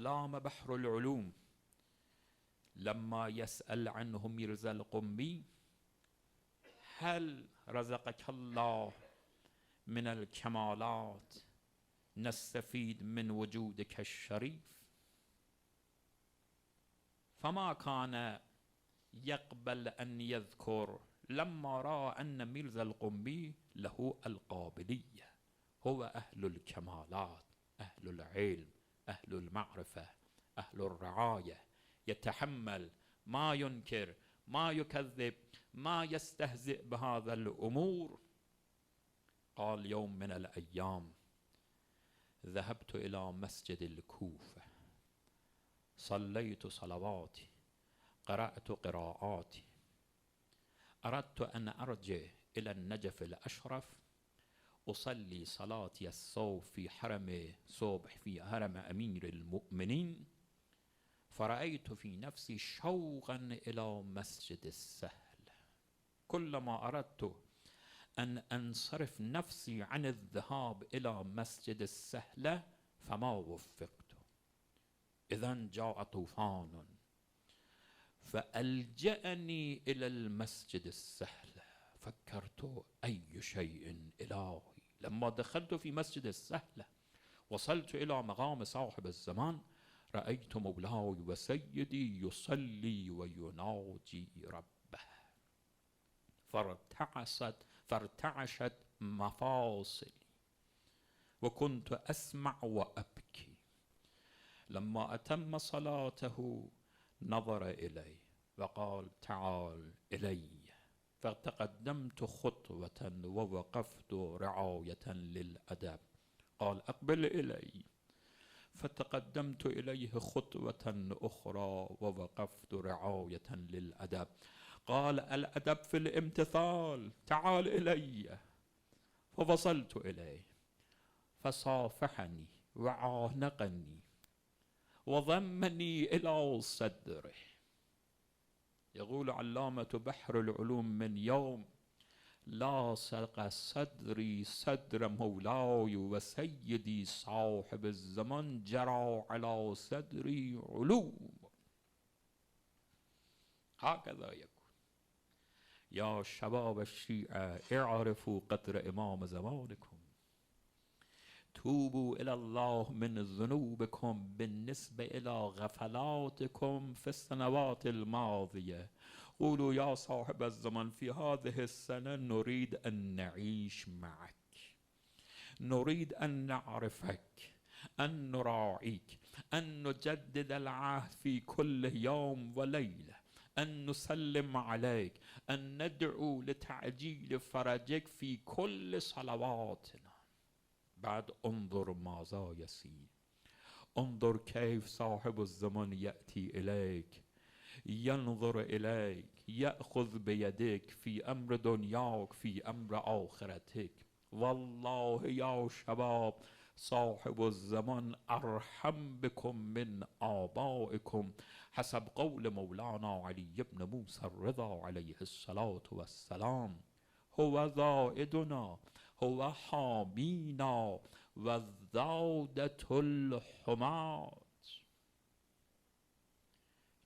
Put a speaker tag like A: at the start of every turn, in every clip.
A: العلامة بحر العلوم لما يسأل عنه ميرزا القمي: هل رزقك الله من الكمالات نستفيد من وجودك الشريف؟ فما كان يقبل أن يذكر لما رأى أن ميرزا القمي له القابلية، هو أهل الكمالات، أهل العلم، أهل المعرفة، أهل الرعاية، يتحمل، ما ينكر، ما يكذب، ما يستهزئ بهذا الأمور. قال: يوم من الأيام ذهبت إلى مسجد الكوفة، صليت صلواتي، قرأت قراءاتي، أردت أن أرجع إلى النجف الأشرف أصلي صلاتي الصبح في حرم أمير المؤمنين، فرأيت في نفسي شوقا إلى مسجد السهل. كلما أردت أن أنصرف نفسي عن الذهاب إلى مسجد السهل فما وفقت. إذن جاء طوفان فألجأني إلى المسجد السهل. فكرت: أي شيء إلهي. لما دخلت في مسجد السهل وصلت إلى مقام صاحب الزمان، رأيت مولاي وسيدي يصلي ويناجي ربه، فارتعشت مفاصلي وكنت أسمع وأبكي. لما أتم صلاته نظر إلي وقال: تعال إلي. فتقدمت خطوة ووقفت رعاية للأدب. قال: أقبل إلي. فتقدمت إليه خطوة أخرى ووقفت رعاية للأدب. قال: الأدب في الامتثال، تعال إلي. فوصلت إليه فصافحني وعانقني وضمني إلى صدره. يقول علامة بحر العلوم: من يوم لاصق صدري صدر مولاي وسيدي صاحب الزمان جرى على صدري علوم. هكذا يكون. يا شباب الشيعة، اعرفوا قدر إمام زمانكم، توبوا إلى الله من ذنوبكم بالنسبة إلى غفلاتكم في السنوات الماضية. قولوا: يا صاحب الزمان، في هذه السنة نريد أن نعيش معك، نريد أن نعرفك، أن نراعيك، أن نجدد العهد في كل يوم وليلة، أن نسلم عليك، أن ندعو لتعجيل فرجك في كل صلواتنا. بعد انظر ماذا يصير. انظر كيف صاحب الزمان يأتي إليك، ينظر إليك، يأخذ بيدك في أمر دنياك، في أمر آخرتك. والله يا شباب، صاحب الزمان أرحم بكم من آبائكم، حسب قول مولانا علي بن موسى الرضا عليه الصلاة والسلام: هو زائدنا، هو حامينا والزادة الحماة.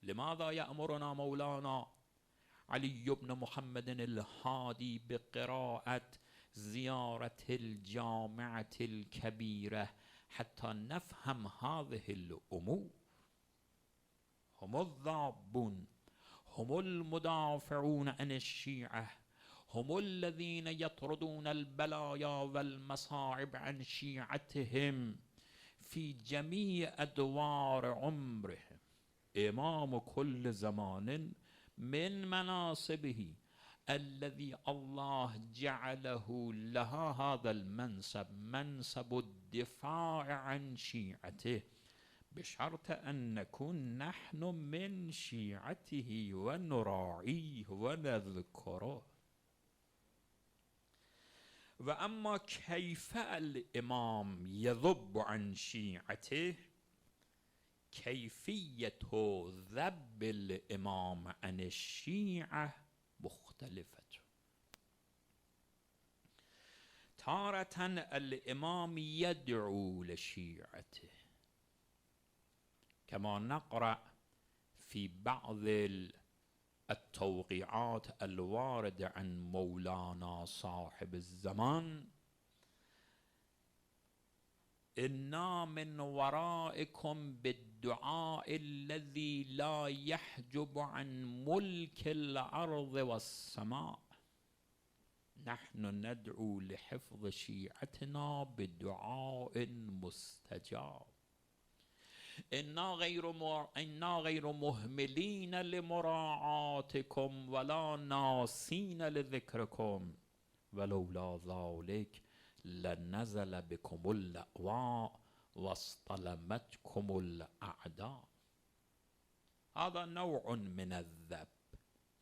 A: لماذا يأمرنا مولانا علي بن محمد الهادي بقراءة زيارة الجامعة الكبيرة حتى نفهم هذه الأمور؟ هم الضابون، هم المدافعون عن الشيعة، هم الذين يطردون البلايا والمصاعب عن شيعتهم في جميع أدوار عمرهم. إمام كل زمان من مناصبه الذي الله جعله لها هذا المنصب، منصب الدفاع عن شيعته، بشرط أن نكون نحن من شيعته ونراعيه ونذكره. وأما كيف الإمام يذب عن شيعته، كيفية ذب الإمام عن الشيعة مختلفة. تارة الإمام يدعو لشيعته، كما نقرأ في بعض التوقيعات الواردة عن مولانا صاحب الزمان: إنا من ورائكم بالدعاء الذي لا يحجب عن ملك الأرض والسماء. نحن ندعو لحفظ شيعتنا بدعاء مستجاب. إنا غير مهملين لمراعاتكم ولا ناسين لذكركم، ولولا ذلك لنزل بكم اللأواء واصطلمتكم الأعداء. هذا نوع من الذب،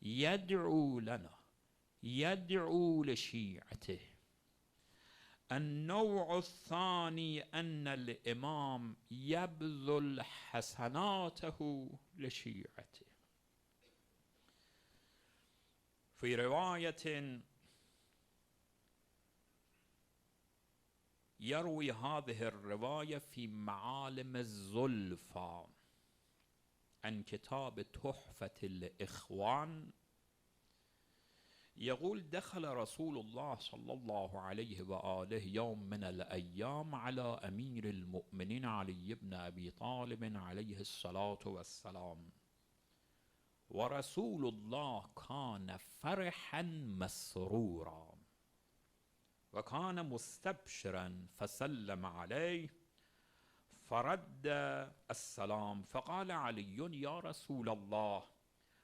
A: يدعو لنا، يدعو لشيعته. النوع الثاني أن الإمام يبذل حسناته لشيعته. في رواية يروي هذه الرواية في معالم الزلفى عن كتاب تحفة الإخوان، يقول: دخل رسول الله صلى الله عليه وآله يوم من الأيام على أمير المؤمنين علي بن أبي طالب عليه الصلاة والسلام، ورسول الله كان فرحا مسرورا وكان مستبشرا، فسلم عليه فرد السلام، فقال علي: يا رسول الله،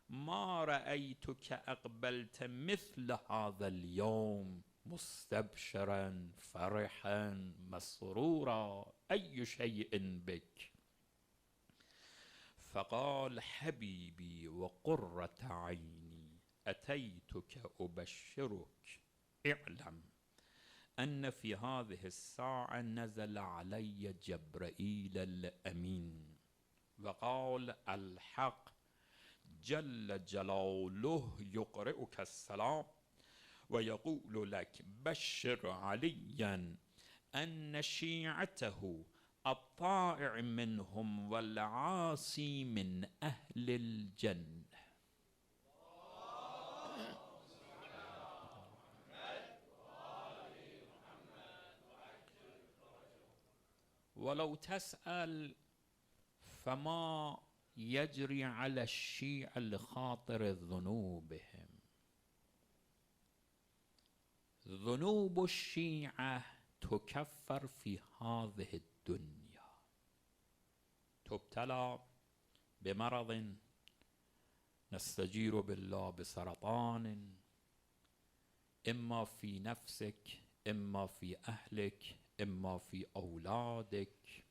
A: ما رأيتك أقبلت مثل هذا اليوم مستبشرا فرحا مسرورا، أي شيء بك؟ فقال: حبيبي وقرة عيني، أتيتك أبشرك، اعلم أن في هذه الساعة نزل علي جبرائيل الأمين وقال: الحق جل جلاله يقرئك السلام ويقول لك: بشر عليا أن شيعته الطائع منهم والعاصي من أهل الجنة. ولو تسأل فما يجري على الشيعة لخاطر ذنوبهم. ذنوب الشيعة تكفر في هذه الدنيا، تبتلى بمرض، نستجير بالله بسرطان، إما في نفسك، إما في أهلك، إما في أولادك،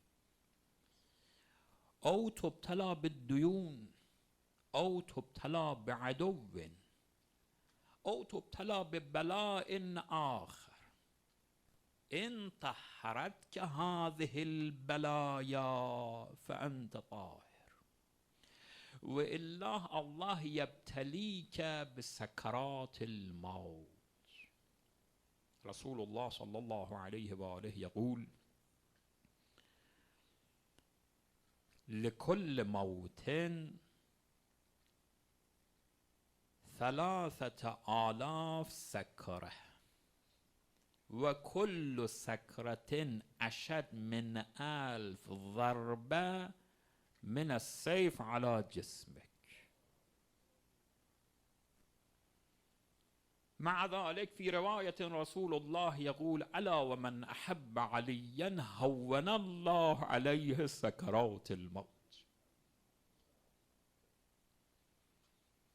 A: أو تبتلى بالديون، أو تبتلى بعدو، أو تبتلى ببلاء آخر. إن طهرتك هذه البلايا فأنت طاهر، وإلا الله يبتليك بسكرات الموت. رسول الله صلى الله عليه وآله يقول: لكل موت 3000 سكرة، وكل سكرة أشد من 1000 ضربة من السيف على جسمك. مع ذلك في رواية رسول الله يقول: ألا ومن أحب عليا هون الله عليه سكرات الموت.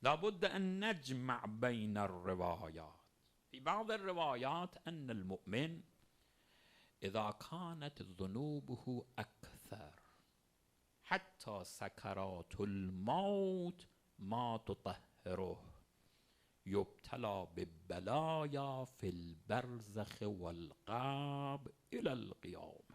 A: لابد أن نجمع بين الروايات. في بعض الروايات أن المؤمن إذا كانت ذنوبه أكثر حتى سكرات الموت ما تطهره، يبتلى ببلايا في البرزخ والقبر إلى القيامة.